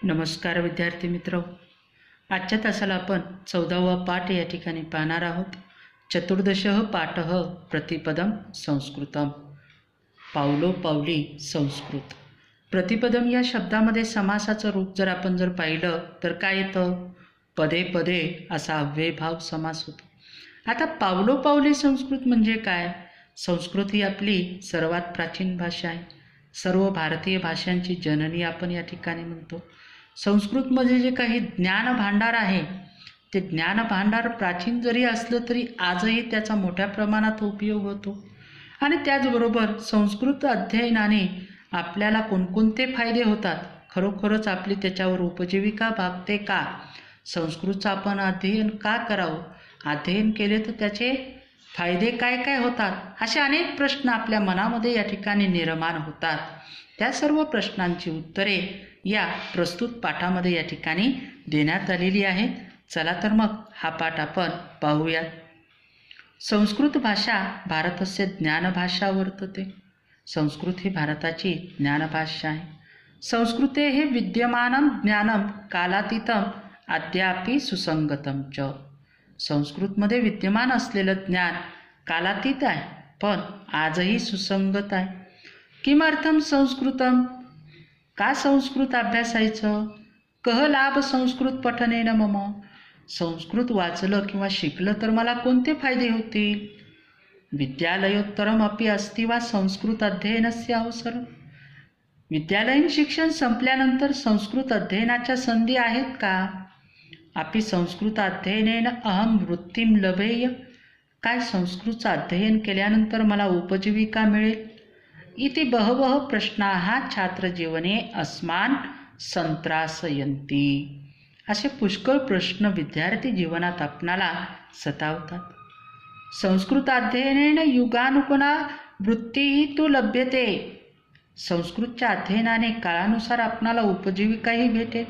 नमस्कार विद्यार्थी मित्र. आजच्या तासाला आपण 14वा पाठ या ठिकाणी पाहणार आहोत. चतुर्दशः पाठः प्रतिपदम संस्कृतम. पावलो पावली संस्कृत. प्रतिपदम या शब्दामध्ये समासाचं रूप जर आपण पाहिलं तर काय येतं? पदे पदे असा अव्ययभाव समास होतो. आता पावलो पावली संस्कृत म्हणजे काय? संस्कृत ही आपली सर्वात प्राचीन भाषा आहे. सर्व भारतीय भाषांची जननी आपण या ठिकाणी म्हणतो. संस्कृतमध्ये जे काही ज्ञान भांडार आहे ते ज्ञान भांडार प्राचीन जरी असलं तरी आजही त्याचा मोठ्या प्रमाणात उपयोग होतो. आणि त्याचबरोबर संस्कृत अध्ययनाने आपल्याला कोणकोणते फायदे होतात, खरोखरच आपली त्याच्यावर उपजीविका भागते का, संस्कृतचं आपण अध्ययन का करावं, अध्ययन केले तर त्याचे फायदे काय काय होतात, असे अनेक प्रश्न आपल्या मनामध्ये या ठिकाणी निर्माण होतात. त्या सर्व प्रश्नांची उत्तरे या प्रस्तुत पाठामध्ये या ठिकाणी देण्यात आलेली आहेत. चला तर मग हा पाठ आपण पाहूयात. संस्कृत भाषा भारतस्य ज्ञानभाषा वर्तते. संस्कृत ही भारताची ज्ञानभाषा आहे. संस्कृते हे विद्यमानं ज्ञानं कालातीतं अद्यापि सुसंगतं च. संस्कृतमध्ये विद्यमान असलेलं ज्ञान कालातीत आहे पण आजही सुसंगत आहे. किमर्थम संस्कृतम? का संस्कृत अभ्यासायचं? कह लाभ संस्कृत पठनेन मम? संस्कृत वाचलं किंवा शिकलं तर मला कोणते फायदे होतील? विद्यालयोत्तरम अपि अस्ति वा संस्कृत अध्ययनस्य अवसर? विद्यालयीन शिक्षण संपल्यानंतर संस्कृत अध्ययनाच्या संधी आहेत का? अपि संस्कृत अध्ययनेन अहम वृत्तीम लभेय? काय संस्कृतचं अध्ययन केल्यानंतर मला उपजीविका मिळेल? इति बहवः प्रश्नाः छात्रजीवने अस्मान् संत्रासयन्ति. असे पुष्कळ प्रश्न विद्यार्थी जीवनात आपणाला सतावतात. संस्कृत अध्ययनेन युगानुगुणा वृत्तीही तु लभ्यते. संस्कृतच्या अध्ययनाने काळानुसार आपणाला उपजीविकाही भेटेल.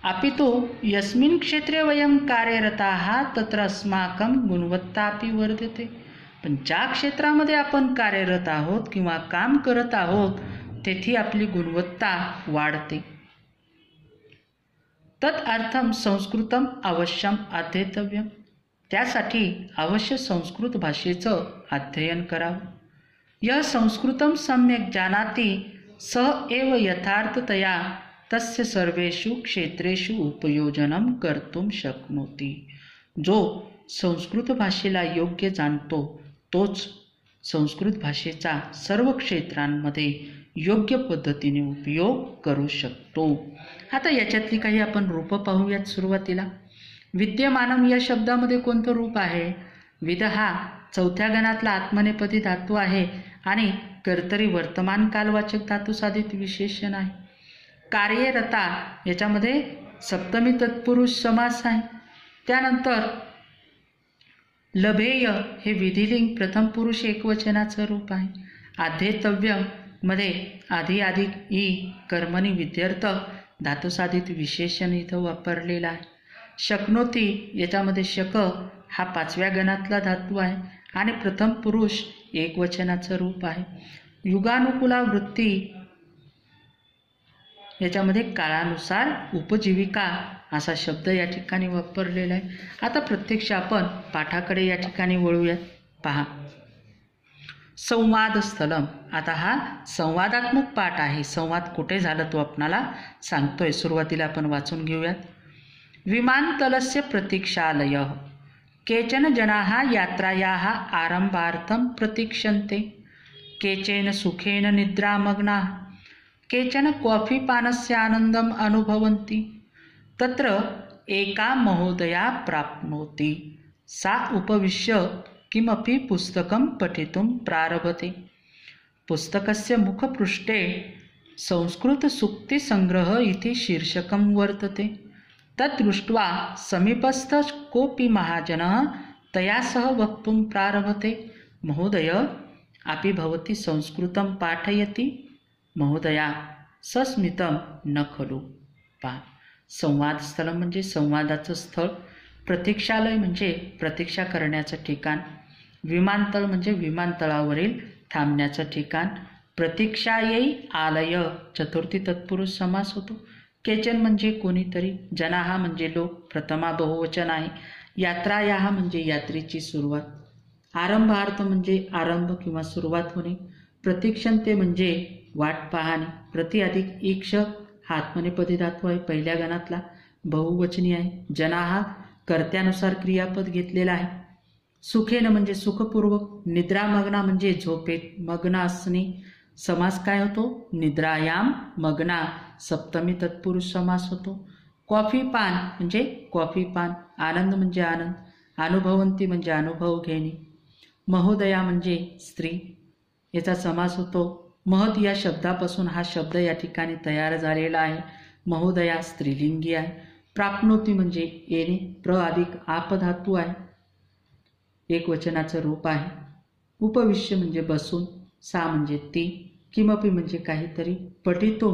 अपितु यस्मिन् क्षेत्रे वयं कार्यरताः तत्र अस्माकं गुणवत्तापि वर्धते. पण ज्या क्षेत्रामध्ये आपण कार्यरत आहोत किंवा काम करत आहोत तेथे आपली गुणवत्ता वाढते. तत् अर्थम संस्कृतम अवश्यम अध्येतव्यम. त्यासाठी अवश्य संस्कृत भाषेचं अध्ययन करावं. यः संस्कृतं सम्यक् जानाति सः एव यथार्थतया तस्य सर्वेषु क्षेत्रेषु उपयोजनं कर्तुं शक्नोति. जो संस्कृत भाषेला योग्य जाणतो तोच संस्कृत भाषेचा सर्व क्षेत्रांमध्ये योग्य पद्धतीने उपयोग करू शकतो. आता याच्यातली काही आपण रूपं पाहूयात. सुरुवातीला विद्यमानम या शब्दामध्ये कोणतं रूप आहे? विद हा चौथ्या गणातला आत्मनेपदी धातू आहे आणि कर्तरी वर्तमान कालवाचक धातू साधित विशेषण आहे. कार्यरता याच्यामध्ये सप्तमी तत्पुरुष समास आहे. त्यानंतर लभेय हे विधिलिंग प्रथम पुरुष एकवचनाचं रूप आहे. अध्येतव्यम मध्ये आधी अधिक ई कर्मणी विद्यर्थ धातुसाधित विशेषण इथं वापरलेला आहे. शक्नोती याच्यामध्ये शक हा पाचव्या गणातला धातू आहे आणि प्रथम पुरुष एकवचनाचं रूप आहे. युगानुकूला वृत्ती याच्यामध्ये काळानुसार उपजीविका असा शब्द या ठिकाणी वापरलेला आहे. आता प्रत्यक्ष आपण पाठाकडे या ठिकाणी वळूयात. पहा, संवाद स्थलम. आता हा संवादात्मक पाठ आहे. संवाद कुठे झाला तो आपणाला सांगतोय. सुरुवातीला आपण वाचून घेऊयात. विमानतलस्य प्रतीक्षालय. केचन जनाः यात्रायाः आरंभार्थं प्रतीक्षन्ते. केचन सुखेन निद्रामग्नाः. केचन कॉफीपानस्य आनन्दम् अनुभवन्ति. तत्र एका महोदया प्राप्नोति. सा उपविश्य किमपि पुस्तकं पठितुं प्रारभते. पुस्तकस्य मुखपृष्ठे संस्कृतसूक्तिसंग्रह इति शीर्षकं वर्तते. तत् दृष्ट्वा समीपस्थ कोऽपि महाजनः तया सह वक्तुं प्रारभते. महोदय, अपि भवती संस्कृतं पाठयति? महोदया, सस्मितं न खलु. पहा, संवाद स्थळ म्हणजे संवादाचं स्थळ. प्रतीक्षालय म्हणजे प्रतीक्षा करण्याचं ठिकाण. विमानतळ म्हणजे विमानतळावरील थांबण्याचं ठिकाण. प्रतीक्षायै आलय चतुर्थी तत्पुरुष समास होतो. केचन म्हणजे कोणीतरी, जनाहा म्हणजे लोक, प्रथमा बहुवचन आहे, यात्रायाहा म्हणजे यात्रेची सुरुवात, आरंभार्थ म्हणजे आरंभ किंवा सुरुवात होणे, प्रतीक्षन्ते म्हणजे वाट पाहणे, प्रति अधिक ईक्ष हा आत्मनेपदी धातू आहे, पहिल्या गणातला बहुवचनी आहे, जनाहा कर्त्यानुसार क्रियापद घेतलेला आहे, सुखेन म्हणजे सुखपूर्वक, निद्रामग्ना म्हणजे झोपेत मग्न असणे, समास काय होतो, निद्रायाम मग्ना, सप्तमी तत्पुरुष समास होतो, कॉफी पान म्हणजे कॉफी पान, आनंद म्हणजे आनंद, अनुभवंती म्हणजे अनुभव घेणे, महोदया म्हणजे स्त्री, याचा समास होतो, महत या शब्दापासून हा शब्द या ठिकाणी तयार झालेला आहे, महोदया स्त्रीलिंगी आहे, प्राप्नोती म्हणजे येणे, प्र अधिक आप धातू आहे, एक वचनाचं रूप आहे, उपविश्य म्हणजे बसून, सा म्हणजे ती, किमपि म्हणजे काहीतरी, पठितो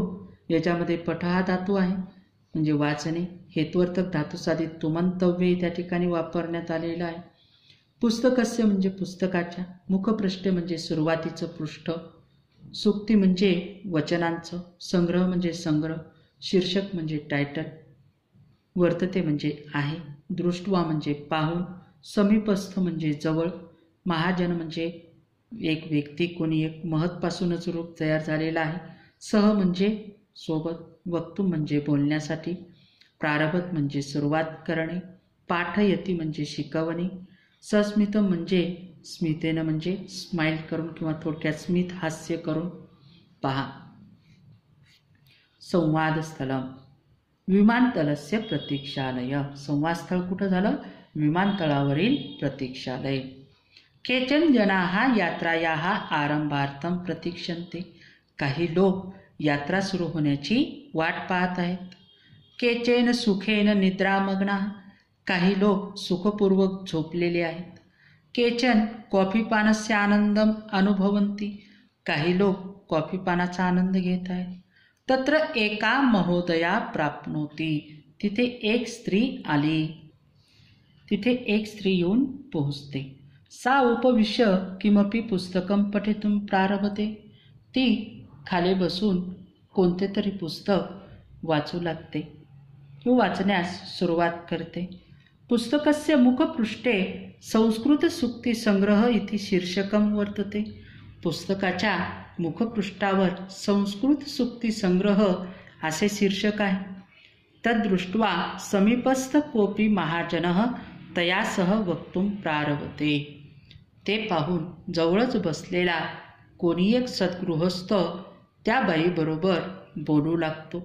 याच्यामध्ये पठ हा धातू आहे म्हणजे वाचणे, हेतुअर्थक धातुसाधित तुमंतव्य त्या ठिकाणी वापरण्यात आलेलं आहे, पुस्तकस्य म्हणजे पुस्तकाच्या, मुखपृष्ठ म्हणजे सुरुवातीचं पृष्ठ, सुक्ती म्हणजे वचनांचं, संग्रह म्हणजे संग्रह, शीर्षक म्हणजे टायटल, वर्तते म्हणजे आहे, दृष्टवा म्हणजे पाहून, समीपस्थ म्हणजे जवळ, महाजन म्हणजे एक व्यक्ती, कोणी एक, महत्पासूनच रूप तयार झालेला आहे, सह म्हणजे सोबत, वक्तुम म्हणजे बोलण्यासाठी, प्रारभत म्हणजे सुरुवात करणे, पाठयती म्हणजे शिकवणे, सस्मितम म्हणजे स्मितेनं म्हणजे स्माईल करून किंवा थोडक्यात स्मित हास्य करून पहा. संवादस्थलम विमानतळस्य प्रतीक्षालय, संवादस्थळ कुठं झालं, विमानतळावरील प्रतीक्षालय, केचन जनाः यात्रायाः आरंभार्थम प्रतीक्षन्ते, काही लोक यात्रा सुरू होण्याची वाट पाहत आहेत, केचन सुखेन निद्रामग्नाः, काही लोक सुखपूर्वक झोपलेले आहेत, केचन कॉफीपानस्य आनंदम अनुभवन्ति, काही लोक कॉफीपानाचा आनंद घेत आहेत, तत्र एका महोदया प्राप्नोति, तिथे एक स्त्री आली, तिथे एक स्त्री येऊन पोहोचते, सा उपविश्य किमपि पुस्तकं पठितुं प्रारभते, ती खाली बसून कोणते तरी पुस्तक वाचू लागते किंवा वाचण्यास सुरुवात करते, पुस्तकस्य मुखपृष्ठे संस्कृत सुक्ती संग्रह इति शीर्षकं वर्तते, पुस्तकाच्या मुखपृष्ठावर संस्कृत सुक्ती संग्रह असे शीर्षक आहे, तद्दृष्ट्वा समीपस्थ कोपी महाजनः तया सह वक्तुं प्रारभते, ते पाहून जवळच बसलेला कोणी एक सद्गृहस्थ त्या बाईबरोबर बोलू लागतो,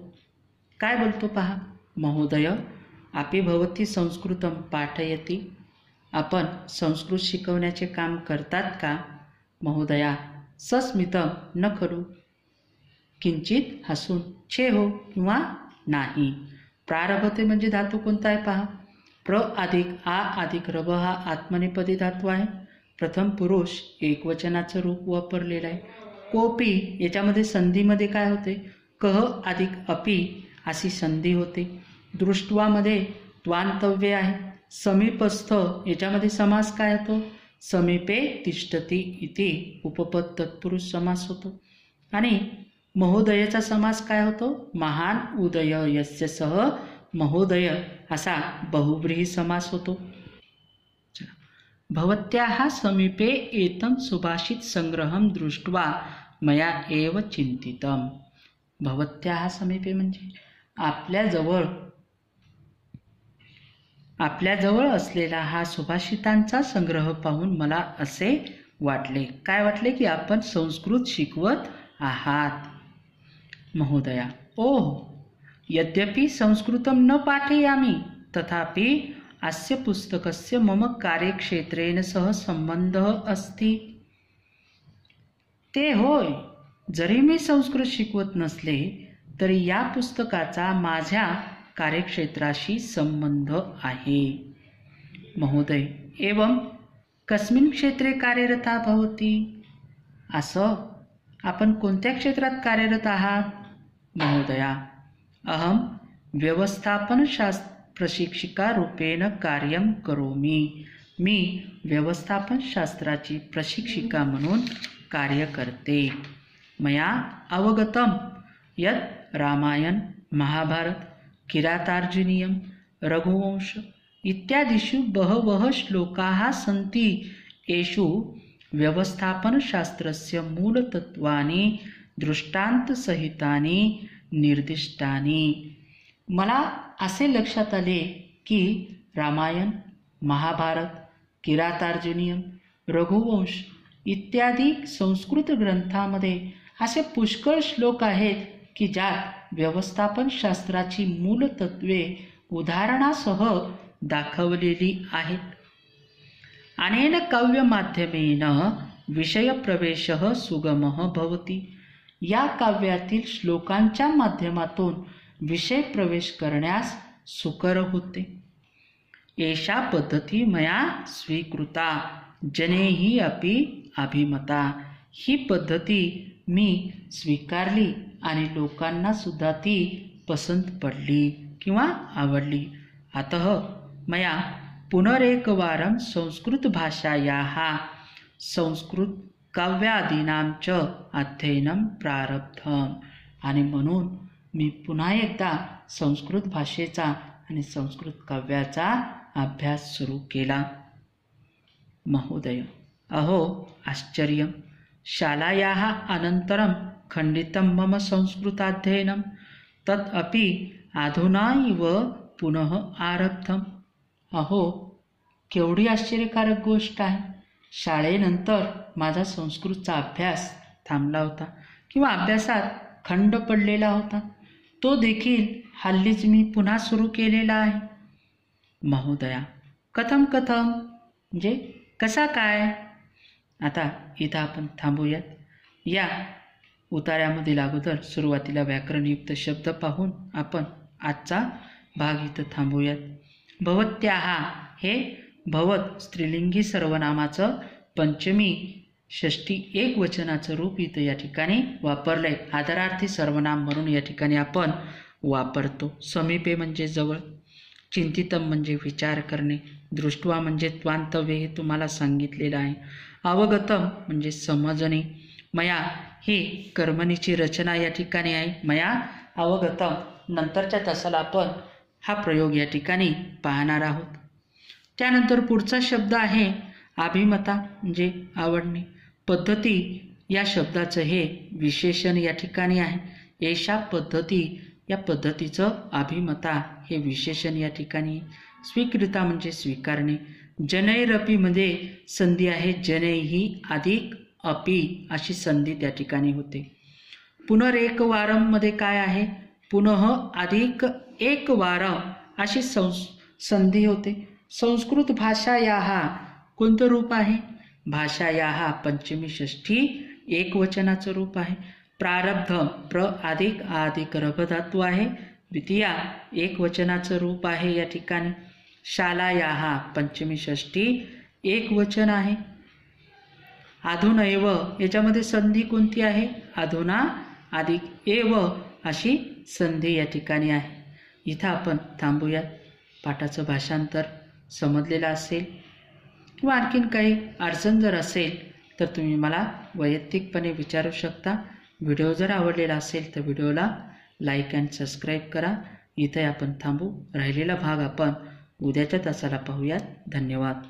काय बोलतो पहा, महोदय आपि भवती संस्कृतं पाठयति, आपण संस्कृत शिकवण्याचे काम करतात का, महोदया सस्मितम न खलु, किंचित हसून, छे हो किंवा नाही, प्रारभते म्हणजे धातू कोणता आहे पहा, प्र अधिक आ अधिक रभ हा आत्मनेपदी धातू आहे, प्रथम पुरुष एकवचनाचं रूप वापरलेलं आहे, कोपी याच्यामध्ये संधीमध्ये काय होते, कह अधिक अपि अशी संधी होते, दृष्टवामध्ये द्वांतव्य आहे, समीपस्थ याच्यामध्ये समास काय होतो, समीपे तिष्ठती इति उपपद तत्पुरुष समास होतो, आणि महोदयाचा समास काय होतो, महान उदय यस्य सह महोदय असा बहुव्रीही समास होतो. भवत्याः समीपे एतं सुभाषित संग्रहं दृष्ट्वा मया एव चिंतितम, भवत्याः समीपे म्हणजे आपल्याजवळ असलेला हा सुभाषितांचा संग्रह पाहून मला असे वाटले, काय वाटले की आपण संस्कृत शिकवत आहात, महोदया ओह यद्यपि संस्कृतं न पाठयामि तथापि अस्य पुस्तकस्य मम कार्यक्षेत्रेण सह संबंधः अस्ति, ते होय, जरी मी संस्कृत शिकवत नसले तरी या पुस्तकाचा माझ्या कार्यक्षेत्राशी संबंध आहे, महोदय एवं कस्मिन् क्षेत्रे कार्यरता भवती, असं आपण कोणत्या क्षेत्रात कार्यरत आहात, महोदया अहम व्यवस्थापनशास्त्र प्रशिक्षिका रूपेण कार्यं करोमि, मी व्यवस्थापनशास्त्राची प्रशिक्षिका म्हणून कार्य करते, मया अवगतम यत् रामायण महाभारत, किरातार्जुनीयम, रघुवंश इत्यादिषु बहवः श्लोकाः सन्ति। येषु व्यवस्थापनशास्त्रस्य मूलतत्त्वानि दृष्टान्तसहितानि निर्दिष्टानि। मला असे लक्षात आले की रामायण, महाभारत, किरातार्जुनीयम, रघुवंश इत्यादी संस्कृत ग्रंथामध्ये असे पुष्कळ श्लोक आहेत की ज्यात व्यवस्थापनशास्त्राची मूलतत्वे उदाहरणासह दाखवलेली आहेत. अनेन काव्यमाध्यमेन विषयप्रवेशः सुगमः भवति. या काव्यातील श्लोकांच्या माध्यमातून विषय प्रवेश करण्यास सुकर होते. एषा पद्धती मया स्वीकृता जनैः अपि अभिमता. ही पद्धती मी स्वीकारली आणि लोकांना सुद्धा ती पसंत पडली किंवा आवडली. अतः मया पुनरेकवारं संस्कृतभाषायाः संस्कृत काव्यादीनां च अध्ययनं प्रारब्धम्. आणि म्हणून मी पुन्हा एकदा संस्कृत भाषेचा आणि संस्कृत काव्याचा अभ्यास सुरू केला. महोदय, अहो आश्चर्यं. शालायाः अनन्तरं खण्डितं मम संस्कृताध्ययनं तत् अपि अधुना इव पुनः आरब्धम्. अहो, केवढी आश्चर्यकारक गोष्ट आहे. शाळेनंतर माझा संस्कृतचा अभ्यास थांबला होता किंवा अभ्यासात खंड पडलेला होता. तो देखील हल्लीच मी पुन्हा सुरू केलेला आहे. महोदया, कथम म्हणजे कसा काय? आता इथं आपण थांबूयात. या उतार्यामधील अगोदर सुरुवातीला व्याकरणयुक्त शब्द पाहून आपण आजचा भाग इथं थांबूयात. भवत्याः हे भवत स्त्रीलिंगी सर्वनामाचं पंचमी षष्टी एकवचनाचं रूप इथं या ठिकाणी वापरलंय. आदरार्थी सर्वनाम म्हणून या ठिकाणी आपण वापरतो. समीपे म्हणजे जवळ, चिंतितम म्हणजे विचार करणे, दृष्ट्वा म्हणजे त्वांतव्य हे तुम्हाला सांगितलेलं आहे. अवगतम म्हणजे समजणे. मया ही कर्मणीची रचना या ठिकाणी आहे. मया अवगतम. नंतरच्या तासाला आपण हा प्रयोग या ठिकाणी पाहणार आहोत. त्यानंतर पुढचा शब्द आहे अभिमता म्हणजे आवडणे. पद्धती या शब्दाचं हे विशेषण या ठिकाणी आहे. एषा पद्धती या पद्धतीचं अभिमता हे विशेषण या ठिकाणी. स्वीकृता म्हणजे स्वीकारणे. जनैरपी मध्ये संधी आहे. जनैही अधिक अपि अशी संधी त्या ठिकाणी होते. पुनरेकवारम मध्ये काय आहे? पुनः अधिक एक वारम अशी संधी होते. संस्कृत भाषायाः कोणतं रूप आहे? भाषायाः पंचमी षष्ठी एकवचनाचं रूप आहे. प्रारब्ध प्र अधिक अधिक रभधातू आहे. द्वितीया एकवचनाचं रूप आहे या ठिकाणी. शालायाः पंचमी षष्ठी एकवचन आहे. अधुनैव याच्यामध्ये संधी कोणती आहे? अधुना अधिक एव अशी संधी या ठिकाणी आहे. इथं आपण थांबूयात. पाठाचं भाषांतर समजलेलं असेल किंवा आणखीन काही अडचण जर असेल तर तुम्ही मला वैयक्तिकपणे विचारू शकता. व्हिडिओ जर आवडलेला असेल तर व्हिडिओला लाईक अँड सबस्क्राईब करा. इथे आपण थांबू. राहिलेला भाग आपण उद्याच्या तासाला पाहूयात. धन्यवाद.